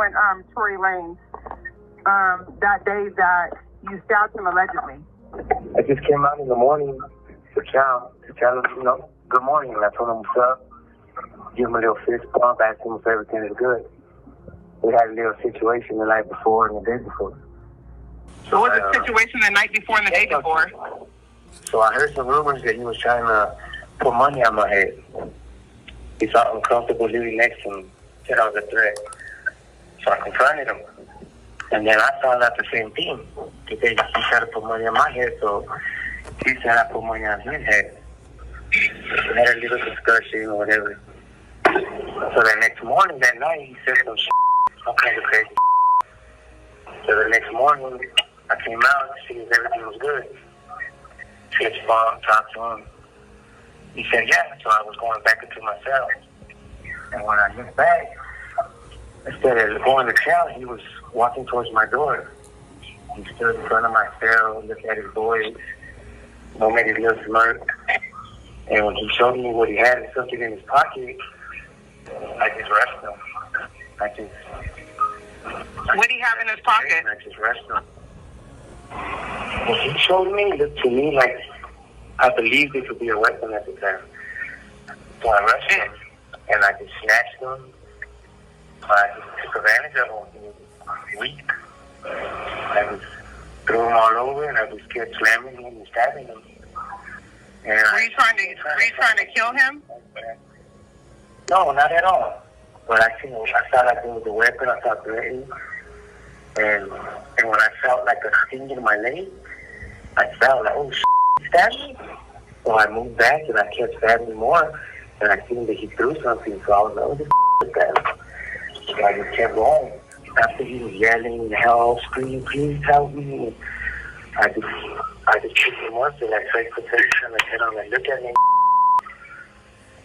and Tory Lanez that day that you stabbed him allegedly? I just came out in the morning to tell him, good morning. And I told him what's up. Give him a little fist bump, asked him if everything is good. We had a little situation the night before and the day before. So what was the situation the night before and the day before? So I heard some rumors that he was trying to put money on my head. He felt uncomfortable living next to me. Said I was a threat. So I confronted him. And then I found out the same thing. He tried to put money on my head, so he said I put money on his head. We had a little discussion or whatever. So the next morning, that night, he said some kinds of crazy. So the next morning, I came out to see if everything was good. His phone, talked to him. He said, yeah, so I was going back into my cell. And when I looked back, instead of going to cell, he was walking towards my door. He stood in front of my cell, looked at his boys, made his little smirk. And when he showed me what he had and something in his pocket, I just rushed him. What do you have in his pocket? I just rushed him. What he showed me looked to me like I believed it could be a weapon at the time. So I rushed him, and I just snatched him. I just took advantage of him. He was weak. I just threw him all over, and I just kept slamming him and stabbing him. And were you trying to kill him? No, not at all. But I felt like there was a weapon. I felt threatened. And when I felt like a sting in my leg, I felt like, oh, he stabbed me. So I moved back, and I kept stabbing more. And I seen that he threw something, so I was like, oh, this is that. So I just kept going. After he was yelling, help, screaming, please help me. I just kicked him up to like face protection. I said, like, look at me.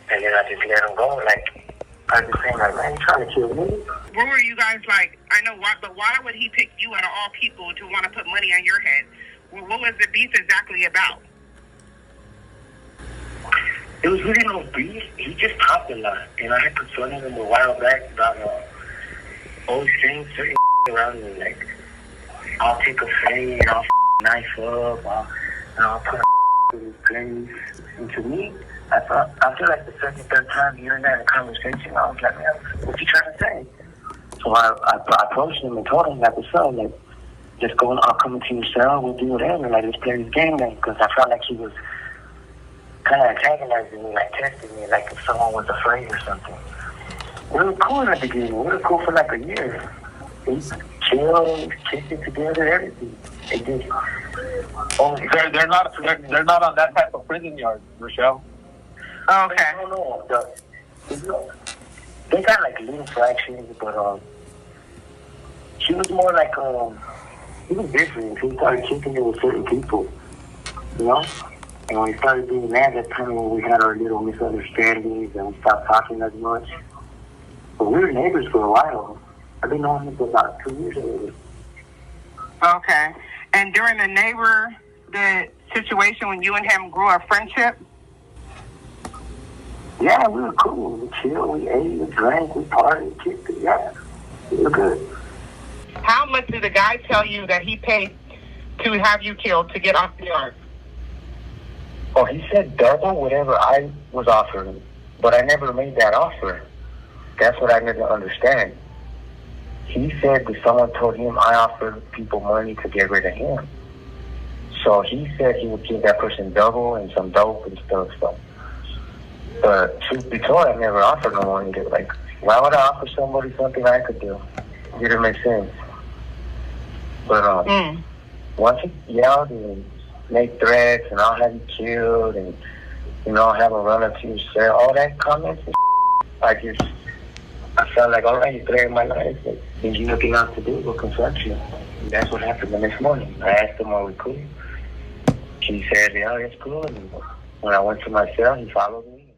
And then I just let him go. Like, I was just saying, like, man, you trying to kill me? What were you guys like? I know why, but why would he pick you out of all people to want to put money on your head? What was the beef exactly about? It was really no beef. He just talked a lot. And I had confronted him a while back about always saying certain around me. Like, I'll take a fade, I'll knife up, I'll put in his place. And to me, I feel like the second, third time hearing that in a conversation, I was like, man, what you trying to say? So I approached him and told him, like, what's up? Like, just go, I'll come into your cell, we'll do whatever. Like, let's play this game then. Because I felt like he was kind of antagonizing me, like testing me, like if someone was afraid or something. We were cool in the beginning. We were cool for like a year. We chilled, kicked it together, everything. They did. They're not on that type of prison yard, Rochelle. Okay. No. They got like little fractions, but she was more like he was different. He started kicking it with certain people, you know. And when we started doing that, that's kind of when we had our little misunderstandings and we stopped talking as much. But we were neighbors for a while. I've been knowing him for about 2 years already. Okay. And during the situation when you and him grew a friendship? Yeah, we were cool. We chilled, we ate, we drank, we partied, kicked it. Yeah, we were good. How much did the guy tell you that he paid to have you killed to get off the yard? Oh, he said double whatever I was offering, but I never made that offer. That's what I didn't understand. He said that someone told him I offered people money to get rid of him. So he said he would give that person double and some dope and stuff. But truth be told, I never offered no money. Like, why would I offer somebody something I could do? It didn't make sense. But once he yelled and made threats and I'll have you killed and, I'll have a run up to your cell, all that comments and I felt like, all right, you're threatening my life. Like, there's nothing else to do but confront you. And that's what happened the next morning. I asked him, are we cool? He said, yeah, it's cool. And when I went to my cell, he followed me.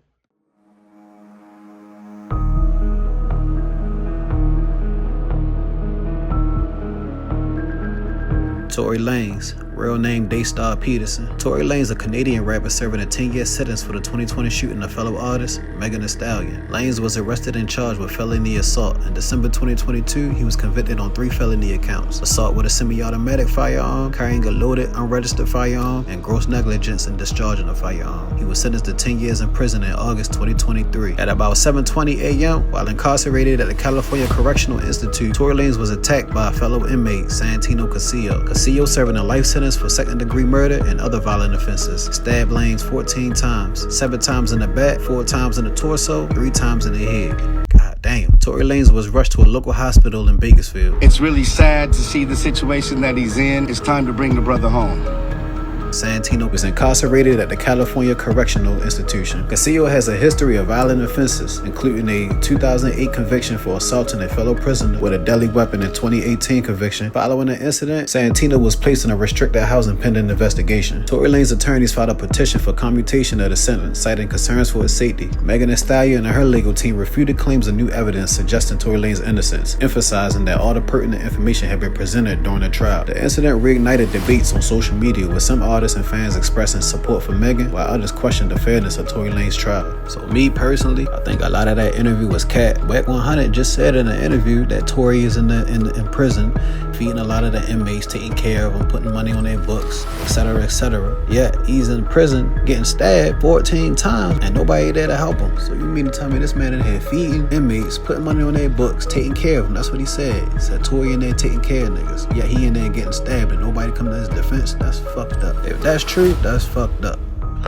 Tory Lanez real name Daystar Peterson. Tory Lanez, a Canadian rapper serving a 10-year sentence for the 2020 shooting of fellow artist Megan Thee Stallion. Lanez was arrested and charged with felony assault. In December 2022, he was convicted on 3 felony accounts: assault with a semi-automatic firearm, carrying a loaded, unregistered firearm, and gross negligence in discharging a firearm. He was sentenced to 10 years in prison in August 2023. At about 7:20 a.m., while incarcerated at the California Correctional Institute, Tory Lanez was attacked by a fellow inmate, Santino Casillo. Casillo serving a life sentence for second-degree murder and other violent offenses. Stabbed Lanez 14 times, 7 times in the back, 4 times in the torso, 3 times in the head. God damn. Tory Lanez was rushed to a local hospital in Bakersfield. It's really sad to see the situation that he's in. It's time to bring the brother home. Santino was incarcerated at the California Correctional Institution. Casillo has a history of violent offenses, including a 2008 conviction for assaulting a fellow prisoner with a deadly weapon and 2018 conviction. Following the incident, Santino was placed in a restricted housing pending investigation. Tory Lanez's attorneys filed a petition for commutation of the sentence, citing concerns for his safety. Megan Thee Stallion and her legal team refuted claims of new evidence suggesting Tory Lanez's innocence, emphasizing that all the pertinent information had been presented during the trial. The incident reignited debates on social media, with some artists and fans expressing support for Megan, while others questioned the fairness of Tory Lanez's trial. So me personally, I think a lot of that interview was cat. Wack 100 just said in the interview that Tory is in prison, feeding a lot of the inmates, taking care of them, putting money on their books, etc., etc. Yet he's in prison getting stabbed 14 times and nobody there to help him. So you mean to tell me this man in here feeding inmates, putting money on their books, taking care of them? That's what he said. He said Tory in there taking care of niggas. Yet he in there getting stabbed and nobody come to his defense. That's fucked up. If that's true, that's fucked up.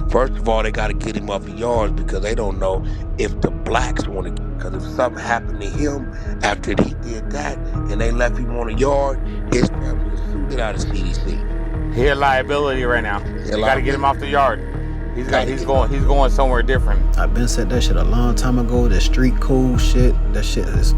First of all, they got to get him off the yards because they don't know if the blacks want to. Because if something happened to him after he did that and they left him on the yard, his family will sue. Get out of CDC. He a liability right now. You got to get him off the yard. He's going somewhere different. I've been said that shit a long time ago. That street code shit. That shit is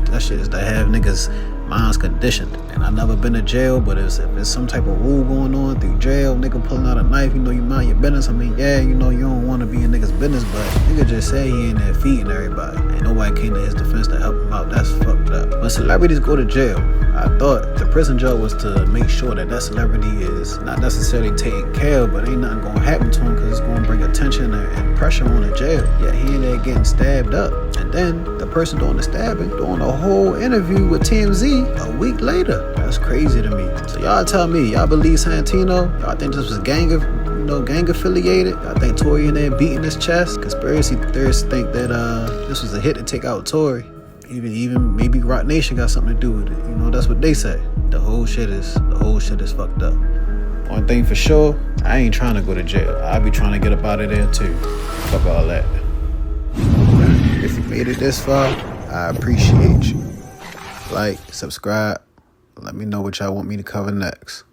to have niggas' minds conditioned. And I've never been to jail, but if it's some type of rule going on through jail, nigga pulling out a knife, you know you mind your business. I mean, yeah, you know you don't want to be in niggas' business, but nigga just say he in there feeding everybody. And nobody came to his defense to help him out. That's fucked up. When celebrities go to jail, I thought the prison job was to make sure that celebrity is not necessarily taken care of, but ain't nothing gonna happen to him because it's gonna bring attention and pressure on the jail. Yet he in there getting stabbed up. And then the person doing the stabbing doing a whole interview with TMZ a week later. That's crazy to me. So y'all tell me, y'all believe Santino? Y'all think this was gang affiliated? Y'all think Tory in there beating his chest? Conspiracy theorists think that this was a hit to take out Tory. Even maybe Rock Nation got something to do with it. You know, that's what they say. The whole shit is fucked up. One thing for sure, I ain't trying to go to jail. I be trying to get up out of there too. Fuck all that. If you made it this far, I appreciate you. Like, subscribe, let me know what y'all want me to cover next.